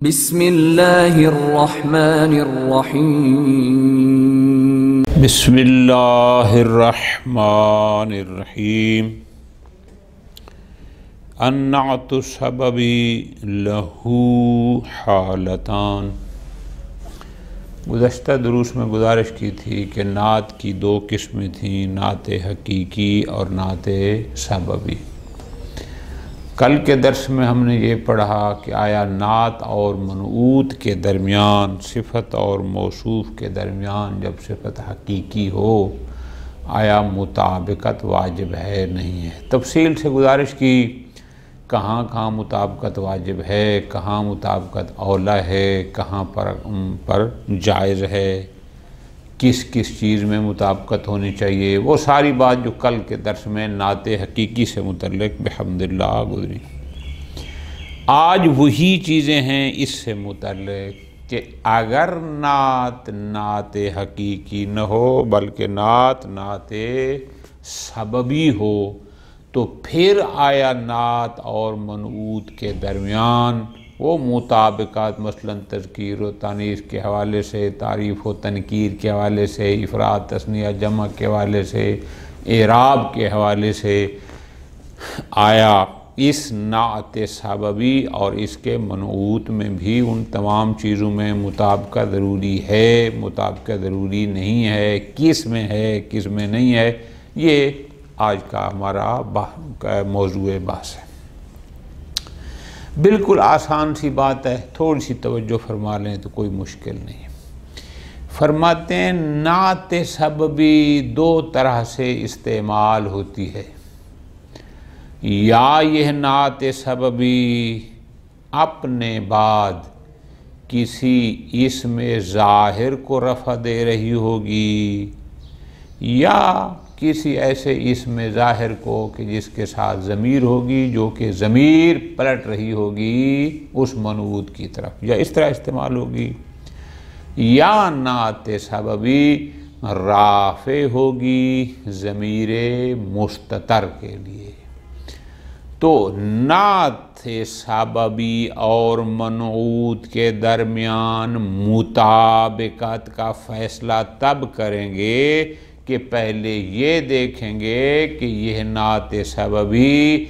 بسم اللہ الرحمن الرحیم بسم اللہ الرحمن الرحیم النعت السببی لہو حالتان۔ گزشتہ دروس میں گزارش کی تھی کہ نعت کی دو قسمیں تھیں، نعت حقیقی اور نعت سببی۔ کل کے درس میں ہم نے یہ پڑھا کہ آیا نعت اور منعوت کے درمیان، صفت اور موصوف کے درمیان جب صفت حقیقی ہو، آیا مطابقت واجب ہے نہیں ہے۔ تفصیل سے گزارش کی کہاں کہاں مطابقت واجب ہے، کہاں مطابقت اولا ہے، کہاں پر جائز ہے، کس کس چیز میں مطابقت ہونی چاہیے، وہ ساری بات جو کل کے درس میں نعت حقیقی سے متعلق بحمداللہ گزری۔ آج وہی چیزیں ہیں اس سے متعلق کہ اگر نعت حقیقی نہ ہو بلکہ نعت سببی ہو تو پھر آیا نعت اور منعوت کے درمیان وہ مطابقات، مثلا تذکیر و تانیث کے حوالے سے، تعریف و تنکیر کے حوالے سے، افراد تثنیہ جمع کے حوالے سے، اعراب کے حوالے سے، آیا اس نعت سببی اور اس کے منعوت میں بھی ان تمام چیزوں میں مطابقت ضروری ہے، مطابقت ضروری نہیں ہے، کس میں ہے کس میں نہیں ہے، یہ آج کا ہمارا موضوع بحث ہے۔ بالکل آسان سی بات ہے، تھوڑی سی توجہ فرما لیں تو کوئی مشکل نہیں۔ فرماتے ہیں نعت سببی دو طرح سے استعمال ہوتی ہے، یا یہ نعت سببی اپنے بعد کسی اسم ظاہر کو رفع دے رہی ہوگی، یا کسی ایسے اسم ظاہر کو کہ جس کے ساتھ ضمیر ہوگی، جو کہ ضمیر پلٹ رہی ہوگی اس منعوت کی طرف، یا اس طرح استعمال ہوگی، یا نعت سببی رافع ہوگی ضمیر مستتر کے لیے۔ تو نعت سببی اور منعوت کے درمیان مطابقت کا فیصلہ تب کریں گے کہ پہلے یہ دیکھیں گے کہ یہ نعت سببی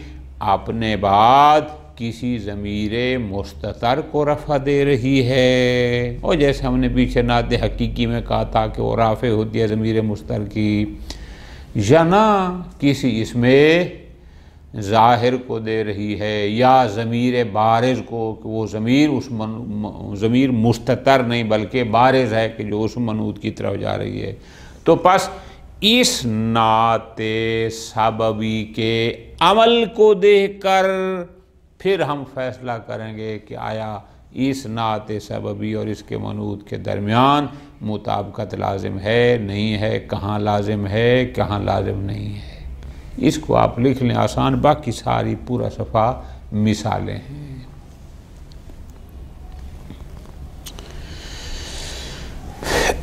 اپنے بعد کسی ضمیر مستتر کو رفع دے رہی ہے، اور جیسے ہم نے پیچھے نعت حقیقی میں کہا تھا کہ وہ رافع ہوتی ہے ضمیر مستتر کی، یا نہ کسی اسم ظاہر کو دے رہی ہے، یا ضمیر بارز کو کہ وہ ضمیر مستتر نہیں بلکہ بارز ہے کہ جو اس منعوت کی طرف جا رہی ہے۔ تو پس اس نعت سببی کے عمل کو دیکھ کر پھر ہم فیصلہ کریں گے کہ آیا اس نعت سببی اور اس کے منعوت کے درمیان مطابقت لازم ہے نہیں ہے، کہاں لازم ہے کہاں لازم نہیں ہے۔ اس کو آپ لکھ لیں، آسان، باقی ساری پورا صفحہ مثالیں ہیں۔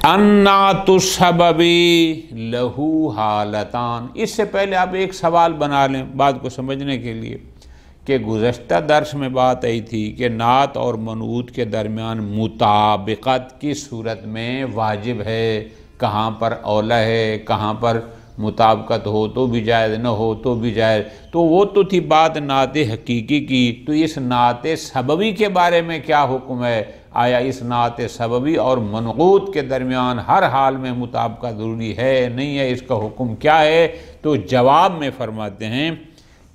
النعت السببی لہو حالتان۔ اس سے پہلے آپ ایک سوال بنا لیں بات کو سمجھنے کے لیے کہ گزشتہ درس میں بات آئی تھی کہ نعت اور منعوت کے درمیان مطابقت کی صورت میں واجب ہے، کہاں پر اولا ہے، کہاں پر مطابقت ہو تو بھی جائز، نہ ہو تو بھی جائز۔ تو وہ تو تھی بات نعت حقیقی کی، تو اس نعت سببی کے بارے میں کیا حکم ہے؟ آیا اس نعت سببی اور منعوت کے درمیان ہر حال میں مطابقت ضروری ہے نہیں ہے، اس کا حکم کیا ہے؟ تو جواب میں فرماتے ہیں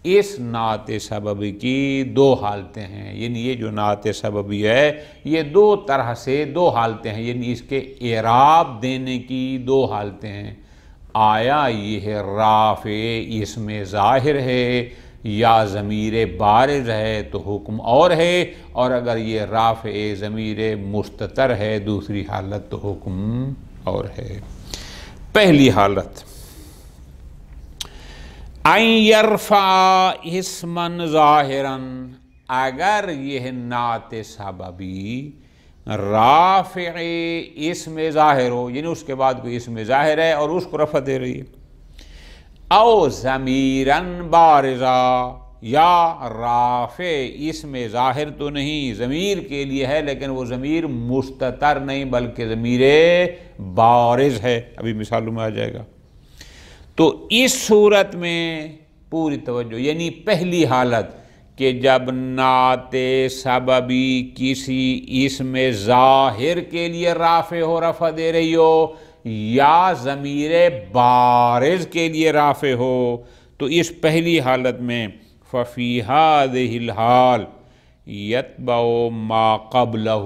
اس نعت سببی کی دو حالتیں ہیں، یعنی یہ جو نعت سببی ہے یہ دو طرح سے دو حالتیں ہیں، یعنی اس کے اعراب دینے کی دو حالتیں ہیں۔ آیا یہ رافع اسم ظاہر ہے یا ضمیر بارز ہے تو حکم اور ہے، اور اگر یہ رافع ضمیر مستتر ہے دوسری حالت تو حکم اور ہے۔ پہلی حالت ان یرفع اسما ظاہرا، اگر یہ نعت سببی رافع اسم ظاہر ہو، یعنی اس کے بعد کوئی اسم ظاہر ہے اور اس کو رفع دے رہی ہے، او ضمیرا بارزا، یا رافع اسم ظاہر تو نہیں، ضمیر کے لیے ہے لیکن وہ ضمیر مستتر نہیں بلکہ ضمیر بارز ہے، ابھی مثالوں میں آ جائے گا۔ تو اس صورت میں پوری توجہ، یعنی پہلی حالت کہ جب نعت سببی کسی اسم ظاہر کے لیے رافع ہو، رفع دے رہی ہو، یا ضمیر بارز کے لیے رافع ہو، تو اس پہلی حالت میں ففی ہذہ الحال یتبع ما قبلہ،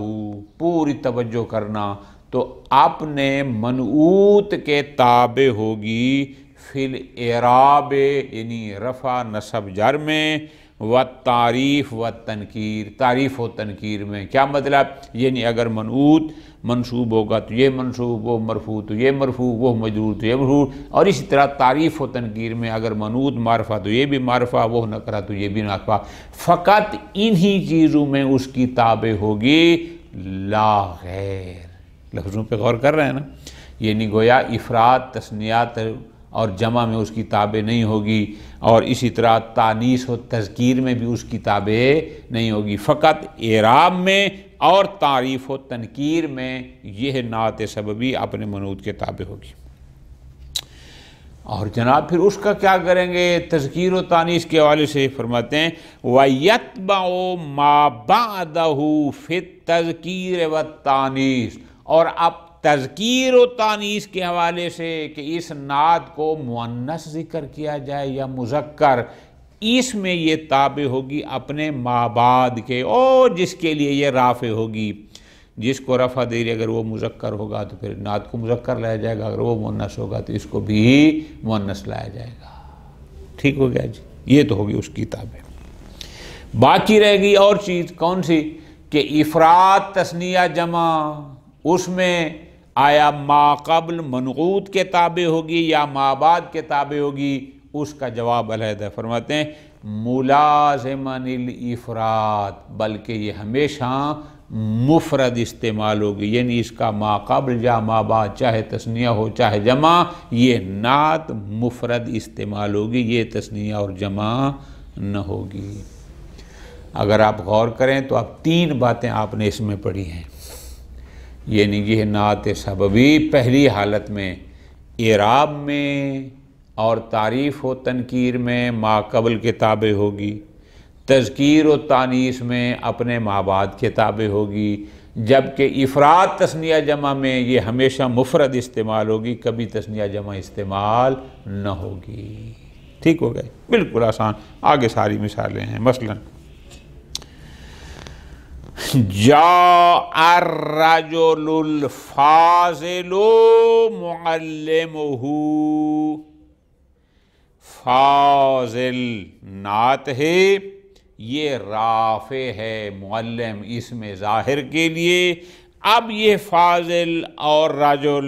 پوری توجہ کرنا، تو اپنے منعوت کے تابع ہوگی فی الاعراب، یعنی رفع نصب جر میں، والتعریف والتنکیر، تعریف و تنکیر میں۔ کیا مطلب؟ یعنی اگر منعوت منصوب ہوگا تو یہ منصوب، وہ مرفوع تو یہ مرفوع، وہ مجرور تو یہ مجرور، اور اسی طرح تعریف و تنکیر میں اگر منعوت معرفہ تو یہ بھی معرفہ، وہ نکرہ تو یہ بھی نکرہ، فقط انہی چیزوں میں اس کی تابع ہوگی، لا غیر۔ لفظوں پہ غور کر رہے ہیں نا، یعنی گویا افراد، تثنیات اور جمع میں اس کی تابع نہیں ہوگی، اور اسی طرح تانیث و تذکیر میں بھی اس کی تابع نہیں ہوگی، فقط اعراب میں اور تعریف و تنکیر میں یہ نعت سببی اپنے منعوت کے تابع ہوگی۔ اور جناب پھر اس کا کیا کریں گے؟ تذکیر و تانیث کے حوالے سے فرماتے ہیں وَيَتْبَعُ مَا بَعْدَهُ فِي التَّذْكِيرِ وَالتَّانِيثِ، اور اب تذکیر و تانیث کے حوالے سے کہ اس نعت کو مؤنث ذکر کیا جائے یا مذکر، اس میں یہ تابع ہوگی اپنے ما بعد کے، اور جس کے لیے یہ رافع ہوگی، جس کو رفع دے رہی اگر وہ مذکر ہوگا تو پھر نعت کو مذکر لایا جائے گا، اگر وہ مؤنث ہوگا تو اس کو بھی مؤنث لایا جائے گا۔ ٹھیک ہو گیا جی، یہ تو ہوگی اس کی تابع۔ باقی رہ گئی اور چیز کون سی؟ کہ افراد، تثنیہ، جمع، اس میں آیا ما قبل منعوت کے تابع ہوگی یا ما بعد کے تابع ہوگی؟ اس کا جواب علیحدہ فرماتے ہیں ملازماً الافراد، بلکہ یہ ہمیشہ مفرد استعمال ہوگی، یعنی اس کا ما قبل یا ما بعد چاہے تثنیہ ہو چاہے جمع، یہ نعت مفرد استعمال ہوگی، یہ تثنیہ اور جمع نہ ہوگی۔ اگر آپ غور کریں تو اب تین باتیں آپ نے اس میں پڑھی ہیں، یعنی یہ نعت سببی پہلی حالت میں اعراب میں اور تعریف و تنکیر میں ما قبل کے تابع ہوگی، تذکیر و تانیث میں اپنے ما بعد کے تابع ہوگی، جبکہ افراد، تثنیہ، جمع میں یہ ہمیشہ مفرد استعمال ہوگی، کبھی تثنیہ جمع استعمال نہ ہوگی۔ ٹھیک ہو گئے؟ بالکل آسان، آگے ساری مثالیں ہیں۔ مثلا جاء الرجل الفاضل معلمہ، فاضل نعت ہے، یہ رافع ہے معلم اسم ظاہر کے لیے۔ اب یہ فاضل اور رجل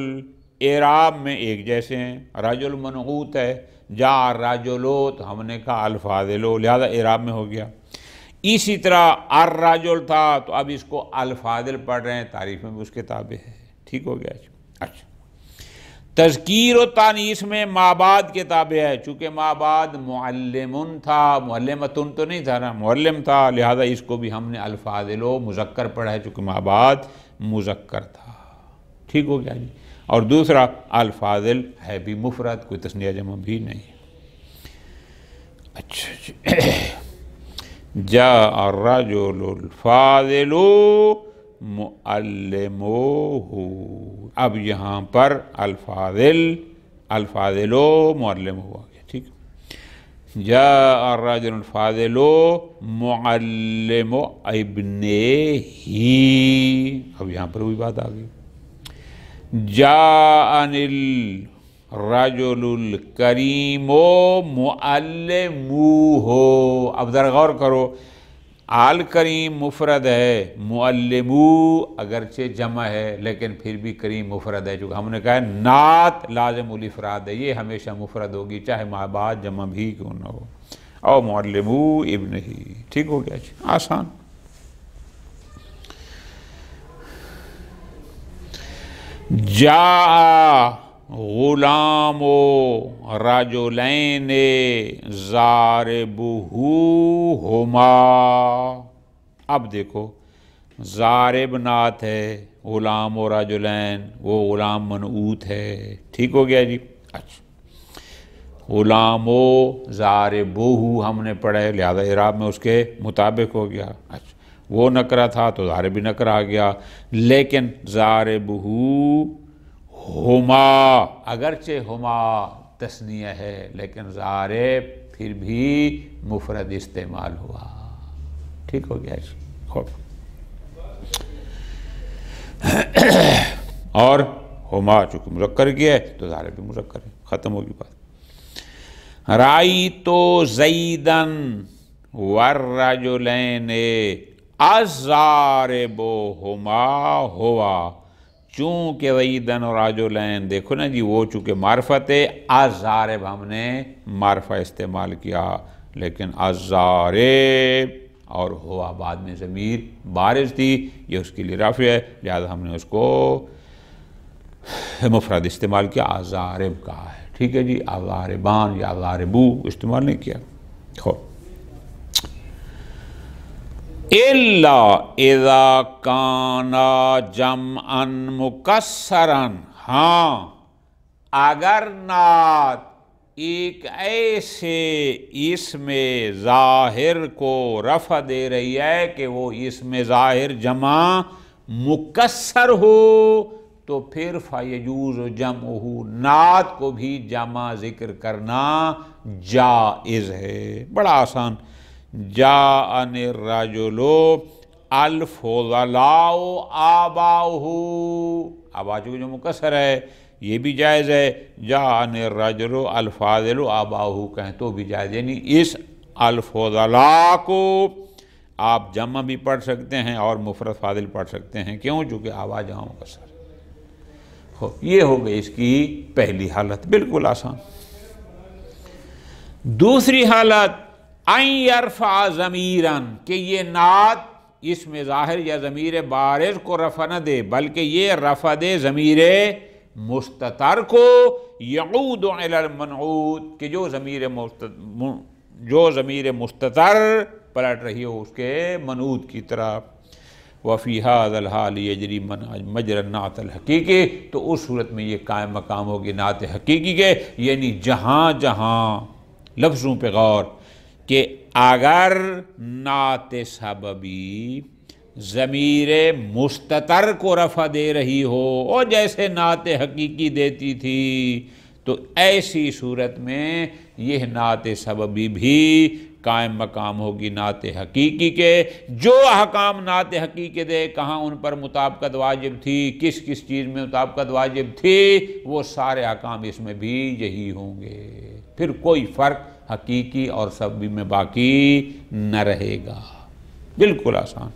اعراب میں ایک جیسے ہیں، رجل منعوت ہے، جا رجلوت ہم نے کہا الفاضلو، لہذا اعراب میں ہو گیا۔ اسی طرح الرجل تھا تو اب اس کو الفاضل پڑھ رہے ہیں، تعریف میں بھی اس کے تابع ہے۔ ٹھیک ہو گیا؟ اچھا، تذکیر و تانیث میں ما بعد کے تابع ہے، چونکہ ما بعد معلمن تھا، معلمتن تو نہیں تھا نا، معلم تھا، لہذا اس کو بھی ہم نے الفاضلو مذکر پڑھا ہے، چونکہ ما بعد مذکر تھا۔ ٹھیک ہو گیا جی؟ اور دوسرا الفاضل ہے بھی مفرد، کوئی تثنیہ جمع بھی نہیں۔ اچھا جی، جاء الرجل الفاضل معلمہ، اب یہاں پر الفاضل معلم ہوا گیا۔ ٹھیک، جاء الرجل الفاضل معلم ابنہ، اب یہاں پر وہی بات آ گئی۔ جاءنی الرجل الکریم معلموہ، اب ذرا غور کرو، الکریم مفرد ہے، معلمو اگرچہ جمع ہے لیکن پھر بھی کریم مفرد ہے، چونکہ ہم نے کہا ہے نعت لازم الافراد ہے، یہ ہمیشہ مفرد ہوگی چاہے ما بعد جمع بھی کیوں نہ ہو، اور معلمو ابن ہی۔ ٹھیک ہو گیا جی؟ آسان۔ جاء غلام و رجلین ضاربہ ہما. اب دیکھو ضارب نعت ہے، غلام و رجلین وہ غلام منعوت ہے. ٹھیک ہو گیا جی. اچھا غلام و ضاربہ ہم نے پڑھا ہے، لہذا اعراب میں اس کے مطابق ہو گیا. اچھا وہ نکرہ تھا تو ضارب بھی نکرہ آ گیا. لیکن ضاربہ ہما، اگرچہ ہما تثنیہ ہے لیکن ضارب پھر بھی مفرد استعمال ہوا. ٹھیک ہو گیا جی. خوب. اور ہما چونکہ مذکر کیا ہے تو ضارب بھی مذکر ہے. ختم ہوگی بات. رأیت زیداً والرجلین الضاربہما ہوا. چونکہ زیداً اور رجلین دیکھو نا جی، وہ چونکہ معرفت ہے، الضارب ہم نے معرفہ استعمال کیا، لیکن الضارب اور ہوا بعد میں ضمیر بارز تھی، یہ اس کے لیے رافع ہے، لہذا ہم نے اس کو مفرد استعمال کیا، الضارب کہا ہے. ٹھیک ہے جی. الضاربان یا الضاربو استعمال نہیں کیا. خوب. الا اذا کانا جمعا مکسرا، ہاں اگر نعت ایک ایسے اسم ظاہر کو رفع دے رہی ہے کہ وہ اسم ظاہر جمع مکسر ہو، تو پھر فَيَجُوزُ جَمْعُهُ، نعت کو بھی جمع ذکر کرنا جائز ہے. بڑا آسان. جاءنِ الرَّجُلُ الْفُضَلَاءُ آبَاؤُهُ، آبا چونکہ جو مکسر ہے یہ بھی جائز ہے. جاءنِ الرَّجُلُ الْفَاضِلُ آبَاؤُهُ کہیں تو بھی جائز. یعنی اس الفضلاء کو آپ جمع بھی پڑھ سکتے ہیں اور مفرد فاضل پڑھ سکتے ہیں. کیوں؟ چونکہ آبا جمع مکسر. یہ ہو گئی اس کی پہلی حالت، بالکل آسان. دوسری حالت ان یرفع ضمیراً، کہ یہ نعت اسم ظاہر یا ضمیر بارز کو رفع نہ دے بلکہ یہ رفع دے ضمیر مستتر کو، یعود علی المنعوت، کہ جو ضمیر مستتر پلٹ رہی ہو اس کے منعوت کی طرف. وفی هذا الحال یجری مجری النعت الحقیقی، تو اس صورت میں یہ قائم مقام ہوگی نعت حقیقی کے. یعنی جہاں جہاں لفظوں پہ غور کہ اگر نعت سببی ضمیر مستتر کو رفع دے رہی ہو اور جیسے نعت حقیقی دیتی تھی، تو ایسی صورت میں یہ نعت سببی بھی قائم مقام ہوگی نعت حقیقی کے. جو احکام نعت حقیقی دے، کہاں ان پر مطابقت واجب تھی، کس کس چیز میں مطابقت واجب تھی، وہ سارے احکام اس میں بھی یہی ہوں گے. پھر کوئی فرق حقیقی اور سببی میں باقی نہ رہے گا. بالکل آسان.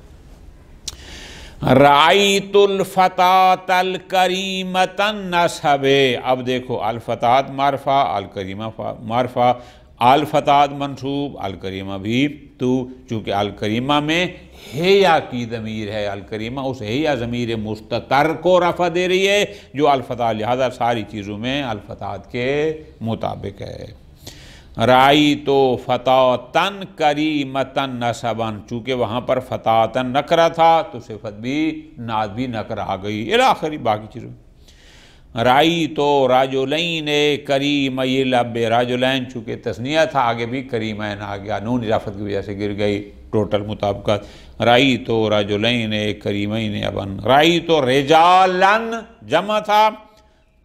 رأیت الفتاة الکریمۃ النسب، اب دیکھو الفتاة معرفہ، الکریمہ معرفہ، الفتاة منصوب، الکریمہ بھی. تو چونکہ الکریمہ میں ہیا کی ضمیر ہے، الکریمہ اس ہیا ضمیر مستتر کو رفع دے رہی ہے جو الفتاة، لہذا ساری چیزوں میں الفتاة کے مطابق ہے. رأیت فتاة کریمۃ نسبا، چونکہ وہاں پر فتاة نکرہ تھا تو صفت بھی نعت بھی نکرہ آ گئی الی آخری باقی چیزوں. رأیت رجلین کریمی لب، رجلین چونکہ تثنیہ تھا آگے بھی کریمین آ گیا، نون اضافت کی وجہ سے گر گئی. ٹوٹل مطابقت. رأیت رجلین کریمین ابن. رأیت رجالن جمع تھا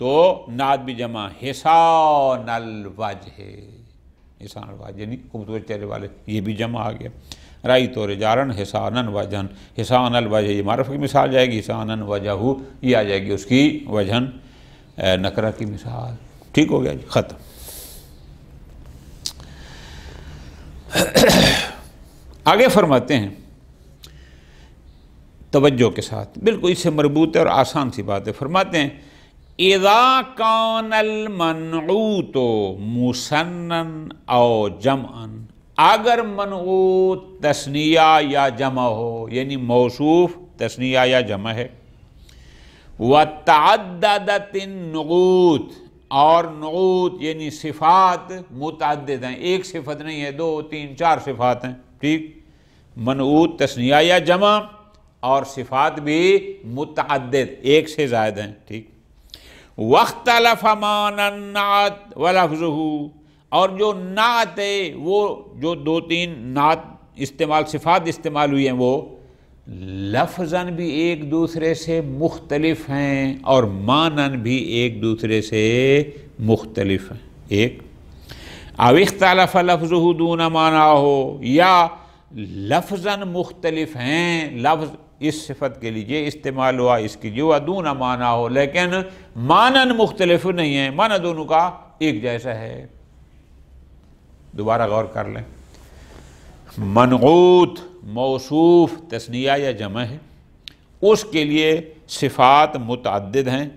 تو نعت بھی جمع، حسان الوجہ، حسان الوجہ یعنی خوبصورت چہرے والے، یہ بھی جمع آ گیا. رأیت رجالا حسانا وجہا، حسان الوجہ یہ معرفہ کی مثال جائے گی، حسانا وجہہ یہ آ جائے گی اس کی وجہن نکرہ کی مثال. ٹھیک ہو گیا جی. ختم. آگے فرماتے ہیں توجہ کے ساتھ، بالکل اس سے مربوط ہے اور آسان سی بات ہے. فرماتے ہیں اذا کان المنعوت مثنًا او جمعًا، اگر منعوت تثنیہ یا جمع ہو، یعنی موصوف تثنیہ یا جمع ہے. وتعددت النعوت، اور نعوت یعنی صفات متعدد ہیں، ایک صفت نہیں ہے، 2 3 4 صفات ہیں، ٹھیک، منعوت تثنیہ یا جمع، اور صفات بھی متعدد، ایک سے زائد ہیں، ٹھیک۔ واختلف معنی النعت ولفظہ، اور جو نعت ہے وہ جو 2 3 نعت استعمال صفات استعمال ہوئی ہیں وہ لفظاً بھی ایک دوسرے سے مختلف ہیں اور معناً بھی ایک دوسرے سے مختلف ہیں، ایک او اختلف لفظہ دون معناہ، یا لفظاً مختلف ہیں، لفظ اس صفت کے لیے استعمال ہوا، اس کی جو دون معناہ، لیکن معناً مختلف نہیں ہیں، معنی دونوں کا ایک جیسا ہے۔ دوبارہ غور کر لیں، منعوت موصوف تثنیہ یا جمع ہے، اس کے لیے صفات متعدد ہیں۔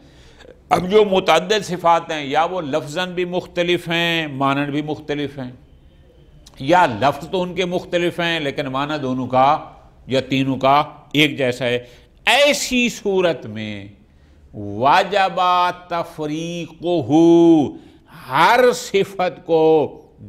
اب جو متعدد صفات ہیں یا وہ لفظاً بھی مختلف ہیں، معنی بھی مختلف ہیں، یا لفظ تو ان کے مختلف ہیں لیکن معنی دونوں کا یا تینوں کا ایک جیسا ہے، ایسی صورت میں واجب تفریقہ، ہر صفت کو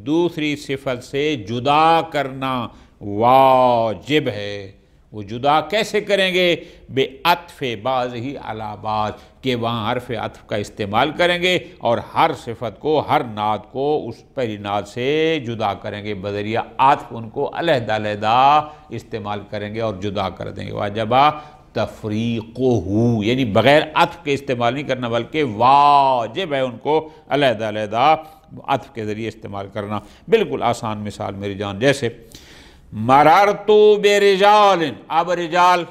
دوسری صفت سے جدا کرنا واجب ہے۔ وہ جدا کیسے کریں گے؟ بے عطف بعض ہی علی بعض، کہ وہاں حرف عطف کا استعمال کریں گے اور ہر صفت کو، ہر نعت کو اس پہلی نعت سے جدا کریں گے، بذریعہ عطف ان کو علیحدہ علیحدہ استعمال کریں گے اور جدا کر دیں گے۔ واجبہ تفریقہ، یعنی بغیر عطف کے استعمال نہیں کرنا، بلکہ واجب ہے ان کو علیحدہ علیحدہ عطف کے ذریعے استعمال کرنا۔ بالکل آسان مثال میری جان، جیسے مررتو برجال، اب رجال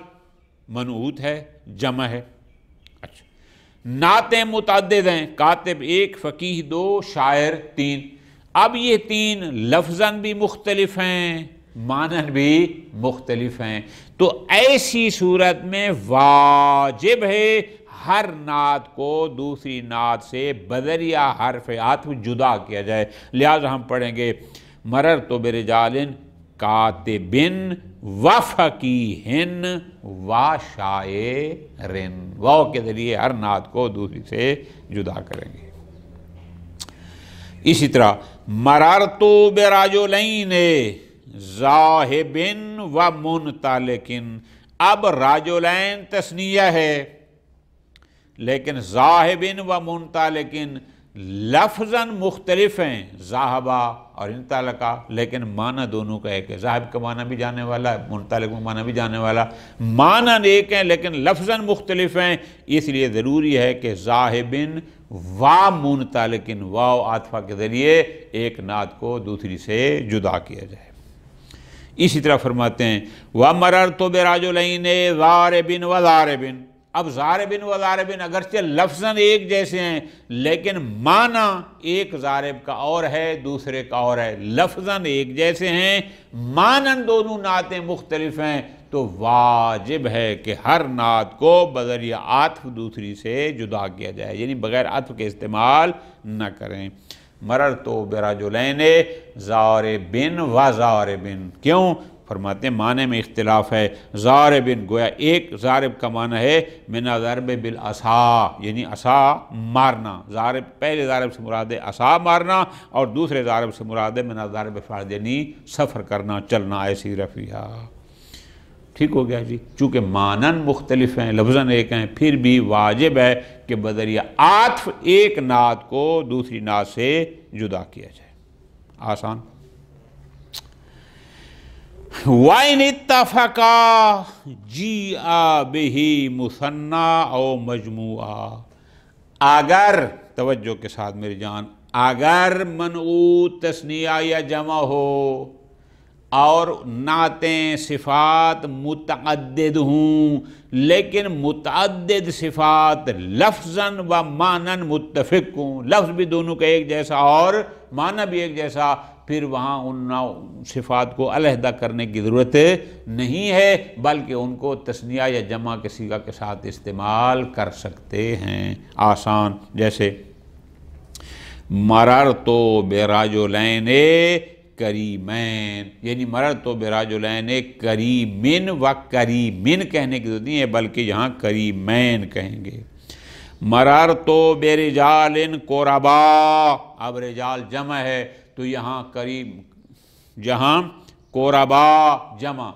منعوت ہے، جمع ہے، اچھا، نعتیں متعدد ہیں، کاتب 1، فقیہ 2، شاعر 3، اب یہ 3 لفظاً بھی مختلف ہیں، معنی بھی مختلف ہیں، تو ایسی صورت میں واجب ہے ہر نعت کو دوسری نعت سے بذریعہ حرف عطف جدا کیا جائے۔ لہذا ہم پڑھیں گے مررتو برجال کاتب و فقیہ و شاعر، واو کے ذریعے ہر نعت کو دوسری سے جدا کریں گے۔ اسی طرح مررتو برجلین ذاہب و منطلق، اب رجلین تثنیہ ہے لیکن ذاہب و منطلق لفظاً مختلف ہیں، ذاہبہ اور انطلقہ، لیکن معنی دونوں کا ایک ہے، ذاہب کا معنی بھی جانے والا ہے، منطلق کا معنی بھی جانے والا، معنی ایک ہیں لیکن لفظاً مختلف ہیں، اس لیے ضروری ہے کہ ذاہب و منطلق واو عاطفہ کے ذریعے ایک نعت کو دوسری سے جدا کیا جائے۔ اسی طرح فرماتے ہیں وَمَرَرْتُ بِرَجُلَيْنِ ضَارِبٍ وَضَارِبٍ، اب ضارب و ضارب اگرچہ لفظاً ایک جیسے ہیں لیکن معنی ایک ضارب کا اور ہے دوسرے کا اور ہے، لفظاً ایک جیسے ہیں معنی دونوں نعتیں مختلف ہیں، تو واجب ہے کہ ہر نعت کو بذریعہ عطف دوسری سے جدا کیا جائے، یعنی بغیر عطف کے استعمال نہ کریں۔ مررتو برجلین ضارب و ضارب، کیوں؟ فرماتے ہیں معنی میں اختلاف ہے، ضارب گویا ایک ضارب کا معنی ہے من ضرب بالعصا، یعنی عصا مارنا، ضارب پہلے ضارب سے مراد ہے عصا مارنا اور دوسرے ضارب سے مراد ہے من ضرب فرد، یعنی سفر کرنا، چلنا، ایسی رفیہ۔ ٹھیک ہو گیا جی، چونکہ معنی مختلف ہیں، لفظاً ایک ہیں، پھر بھی واجب ہے کہ بذریعہ عطف ایک نعت کو دوسری نعت سے جدا کیا جائے۔ آسان۔ وَإِنِ اتَّفَقَا جِیْءَ بِهِ مُثَنًّى أَوْ مَجْمُوعًا، اگر توجہ کے ساتھ میری جان، اگر منعوت تثنیہ یا جمع ہو اور نعتیں صفات متعدد ہوں لیکن متعدد صفات لفظاً و معنی متفق ہوں، لفظ بھی دونوں کا ایک جیسا اور معنی بھی ایک جیسا، پھر وہاں ان صفات کو علیحدہ کرنے کی ضرورت نہیں ہے بلکہ ان کو تثنیہ یا جمع کے صیغہ کے ساتھ استعمال کر سکتے ہیں۔ آسان، جیسے مررتو برجلین کریمین، یعنی مررتو برجلین کریمن و کریمن کہنے کی ضرورت نہیں ہے بلکہ یہاں کریمین کہیں گے۔ مررتو برجال قربا، اب رجال جمع ہے تو یہاں قریب، جہاں قربا جمع،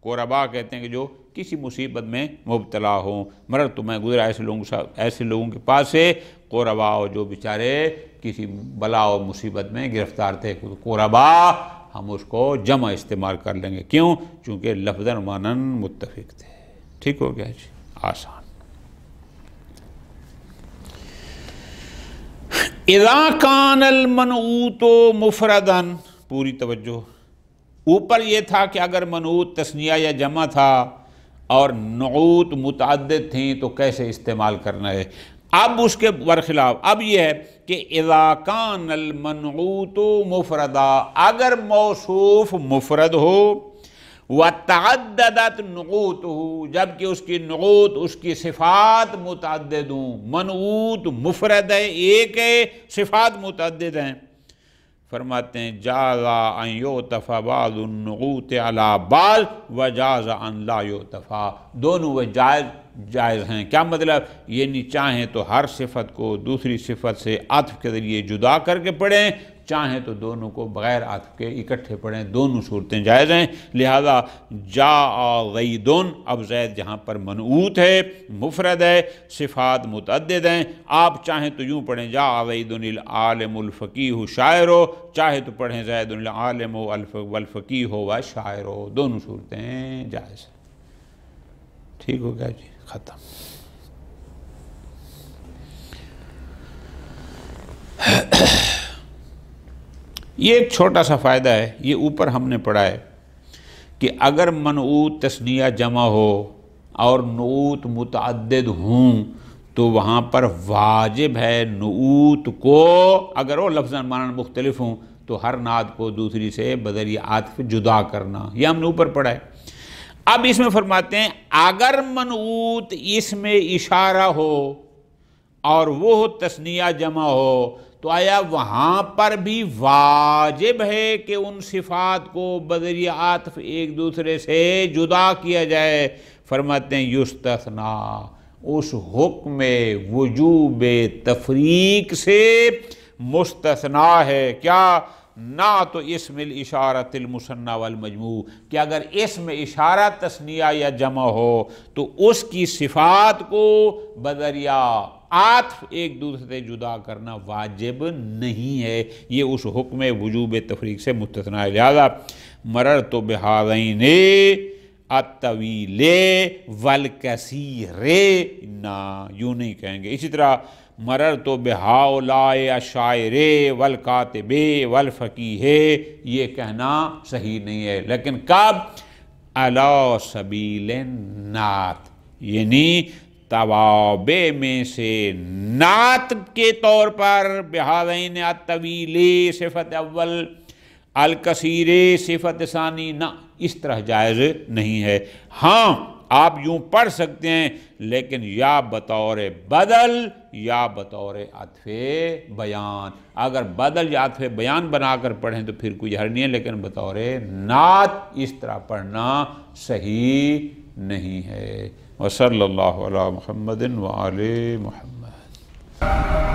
قربا کہتے ہیں کہ جو کسی مصیبت میں مبتلا ہوں، مررتو میں گزرا ایسے لوگوں کے پاس سے، قربا جو بیچارے کسی بلا و مصیبت میں گرفتار تھے، قربا ہم اس کو جمع استعمال کر لیں گے، کیوں؟ چونکہ لفظاً معناً متفق تھے۔ ٹھیک ہو گیا جی، آسان۔ اذا کان المنعوت مفرداً، پوری توجہ، اوپر یہ تھا کہ اگر منعوت تثنیہ یا جمع تھا اور نعوت متعدد تھیں تو کیسے استعمال کرنا ہے۔ اب اس کے برخلاف اب یہ ہے کہ اذا کان المنعوت مفردا، اگر موصوف مفرد ہو، وتعددت نعوتہ، جبکہ اس کی نعوت، اس کی صفات متعدد ہوں، منعوت مفرد ہے، ایک ہے، صفات متعدد ہیں، فرماتے ہیں جاز ان یعطف بعض النعوت علی بعض وجاز ان لا یعطف، دونوں وہ جائز ہیں۔ کیا مطلب؟ یعنی چاہیں تو ہر صفت کو دوسری صفت سے عطف کے ذریعے جدا کر کے پڑھیں، چاہیں تو دونوں کو بغیر عطف کے اکٹھے پڑھیں، دونوں صورتیں جائز ہیں۔ لہذا جاء زیدن، اب زید جہاں پر منعوت ہے، مفرد ہے، صفات متعدد ہیں، آپ چاہیں تو یوں پڑھیں جاء زیدن العالم الفقیہ شاعر، چاہے تو پڑھیں زید العالم والفقیہ والشاعر، دونوں صورتیں جائز ہیں۔ ٹھیک ہو گیا جی، ختم۔ یہ ایک چھوٹا سا فائدہ ہے، یہ اوپر ہم نے پڑھا ہے کہ اگر منعوت تثنیہ جمع ہو اور نعوت متعدد ہوں تو وہاں پر واجب ہے نعوت کو، اگر وہ لفظاً معنی مختلف ہوں تو ہر نعت کو دوسری سے بذریعہ عطف جدا کرنا، یہ ہم نے اوپر پڑھا ہے۔ اب اس میں فرماتے ہیں اگر منعوت اسم اشارہ ہو اور وہ تثنیہ جمع ہو تو آیا وہاں پر بھی واجب ہے کہ ان صفات کو بذریعہ عطف ایک دوسرے سے جدا کیا جائے؟ فرماتے ہیں یستثنا، اس حکم وجوب تفریق سے مستثنا ہے، کیا؟ نعت اسم الاشارۃ المثنی والمجموع، کہ اگر اسم اشارہ تثنیہ یا جمع ہو تو اس کی صفات کو بذریعہ عطف ایک دوسرے سے جدا کرنا واجب نہیں ہے، یہ اس حکم وجوب تفریق سے مستثنا ہے۔ لہذا مررت بہذین الطویل والکثیر، نہ یوں نہیں کہیں گے۔ اسی طرح مررت بہؤلاء الشاعر والکاتب والفقیہ، یہ کہنا صحیح نہیں ہے، لیکن کب؟ علی سبیل النعت، یعنی توابع میں سے نعت کے طور پر، بہذین الطویل صفت اول، الکثیر صفت ثانی، نہ اس طرح جائز نہیں ہے۔ ہاں آپ یوں پڑھ سکتے ہیں لیکن یا بطور بدل یا بطور عطف بیان، اگر بدل یا عطف بیان بنا کر پڑھیں تو پھر کوئی حرج نہیں ہے، لیکن بطور نعت اس طرح پڑھنا صحیح نہیں ہے۔ وصلی اللہ علی محمد وآل محمد۔